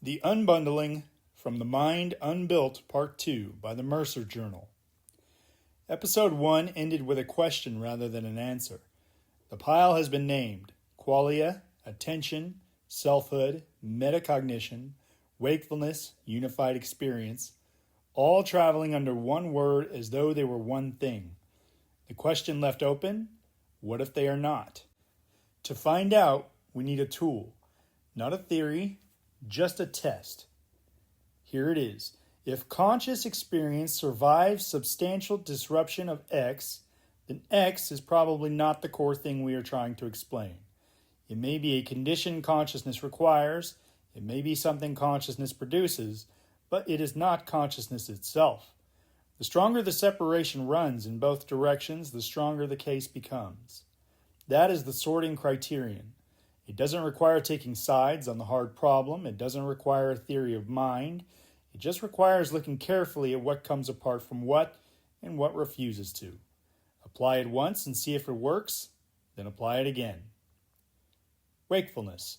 The Unbundling from the Mind Unbuilt Part 2 by the Mercer Journal. Episode 1 ended with a question rather than an answer. The pile has been named qualia, attention, selfhood, metacognition, wakefulness, unified experience, all traveling under one word as though they were one thing. The question left open, what if they are not? To find out, we need a tool, not a theory, just a test. Here it is. If conscious experience survives substantial disruption of X, then X is probably not the core thing we are trying to explain. It may be a condition consciousness requires, it may be something consciousness produces, but it is not consciousness itself. The stronger the separation runs in both directions, the stronger the case becomes. That is the sorting criterion. It doesn't require taking sides on the hard problem. It doesn't require a theory of mind. It just requires looking carefully at what comes apart from what and what refuses to. Apply it once and see if it works, then apply it again. Wakefulness.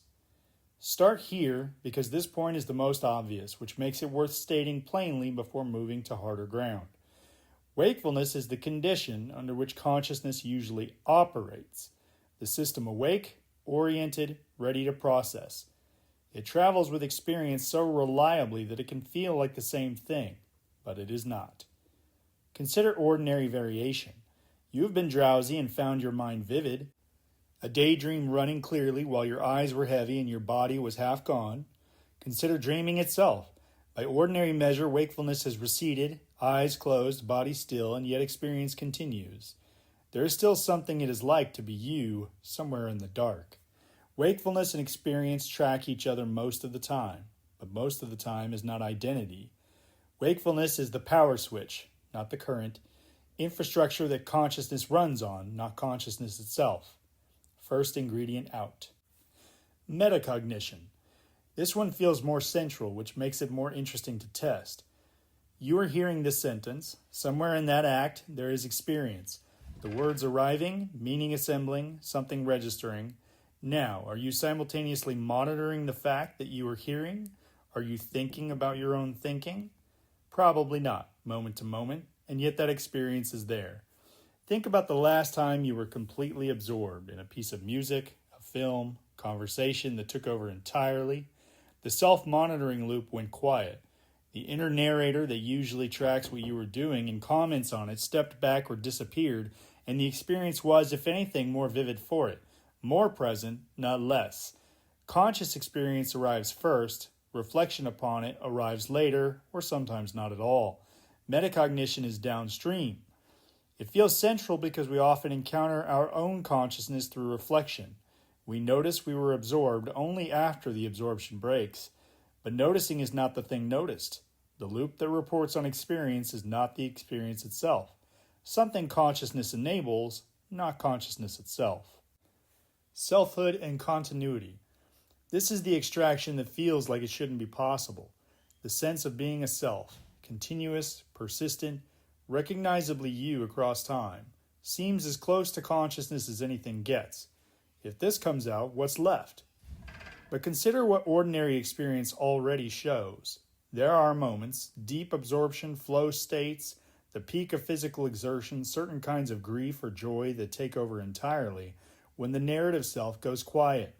Start here because this point is the most obvious, which makes it worth stating plainly before moving to harder ground. Wakefulness is the condition under which consciousness usually operates. The system awake, oriented, ready to process. It travels with experience so reliably that it can feel like the same thing, but it is not. Consider ordinary variation. You have been drowsy and found your mind vivid. A daydream running clearly while your eyes were heavy and your body was half gone. Consider dreaming itself. By ordinary measure, wakefulness has receded, eyes closed, body still, and yet experience continues. There is still something it is like to be you somewhere in the dark. Wakefulness and experience track each other most of the time, but most of the time is not identity. Wakefulness is the power switch, not the current, infrastructure that consciousness runs on, not consciousness itself. First ingredient out. Metacognition. This one feels more central, which makes it more interesting to test. You are hearing this sentence. Somewhere in that act, there is experience. The words arriving, meaning assembling, something registering. Now, are you simultaneously monitoring the fact that you are hearing? Are you thinking about your own thinking? Probably not, moment to moment, and yet that experience is there. Think about the last time you were completely absorbed in a piece of music, a film, conversation that took over entirely. The self-monitoring loop went quiet. The inner narrator that usually tracks what you were doing and comments on it stepped back or disappeared, and the experience was, if anything, more vivid for it. More present, not less. Conscious experience arrives first. Reflection upon it arrives later, or sometimes not at all. Metacognition is downstream. It feels central because we often encounter our own consciousness through reflection. We notice we were absorbed only after the absorption breaks. But noticing is not the thing noticed. The loop that reports on experience is not the experience itself. Something consciousness enables, not consciousness itself. Selfhood and continuity. This is the extraction that feels like it shouldn't be possible. The sense of being a self, continuous, persistent, recognizably you across time, seems as close to consciousness as anything gets. If this comes out, what's left? But consider what ordinary experience already shows. There are moments, deep absorption, flow states, the peak of physical exertion, certain kinds of grief or joy that take over entirely, when the narrative self goes quiet.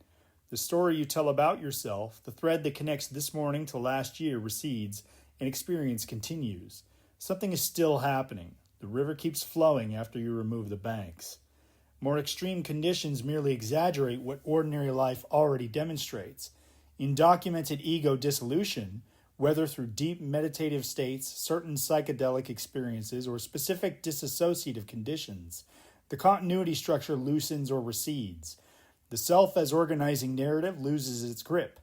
The story you tell about yourself, the thread that connects this morning to last year recedes, and experience continues. Something is still happening. The river keeps flowing after you remove the banks. More extreme conditions merely exaggerate what ordinary life already demonstrates. In documented ego dissolution, whether through deep meditative states, certain psychedelic experiences, or specific dissociative conditions, the continuity structure loosens or recedes. The self as organizing narrative loses its grip,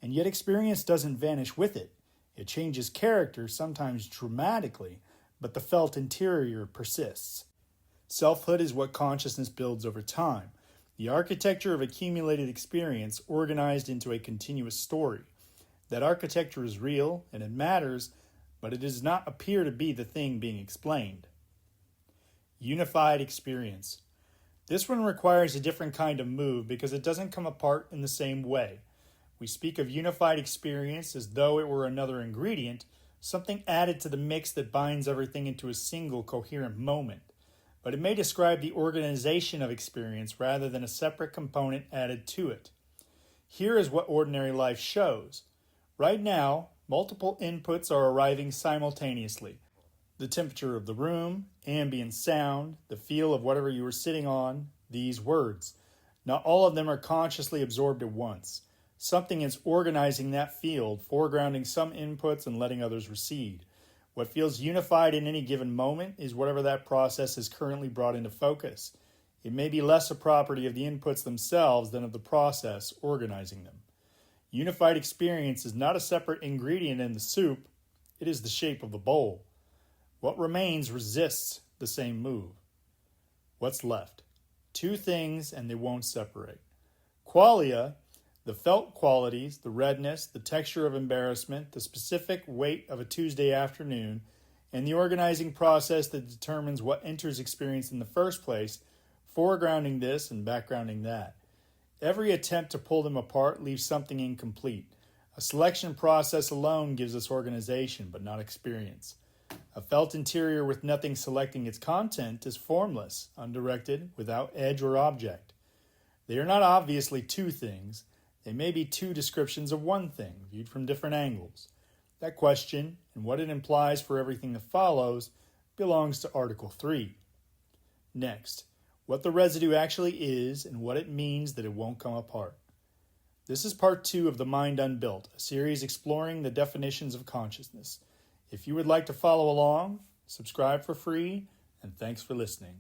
and yet experience doesn't vanish with it. It changes character, sometimes dramatically, but the felt interior persists. Selfhood is what consciousness builds over time, the architecture of accumulated experience organized into a continuous story. That architecture is real, and it matters, but it does not appear to be the thing being explained. Unified experience. This one requires a different kind of move because it doesn't come apart in the same way. We speak of unified experience as though it were another ingredient, something added to the mix that binds everything into a single coherent moment. But it may describe the organization of experience rather than a separate component added to it. Here is what ordinary life shows. Right now, multiple inputs are arriving simultaneously. The temperature of the room, ambient sound, the feel of whatever you are sitting on, these words. Not all of them are consciously absorbed at once. Something is organizing that field, foregrounding some inputs and letting others recede. What feels unified in any given moment is whatever that process is currently brought into focus. It may be less a property of the inputs themselves than of the process organizing them. Unified experience is not a separate ingredient in the soup, it is the shape of the bowl. What remains resists the same move. What's left? Two things and they won't separate. Qualia, the felt qualities, the redness, the texture of embarrassment, the specific weight of a Tuesday afternoon, and the organizing process that determines what enters experience in the first place, foregrounding this and backgrounding that. Every attempt to pull them apart leaves something incomplete. A selection process alone gives us organization, but not experience. A felt interior with nothing selecting its content is formless, undirected, without edge or object. They are not obviously two things. They may be two descriptions of one thing, viewed from different angles. That question, and what it implies for everything that follows, belongs to Article 3. Next, what the residue actually is and what it means that it won't come apart. This is part 2 of The Mind Unbuilt, a series exploring the definitions of consciousness. If you would like to follow along, subscribe for free, and thanks for listening.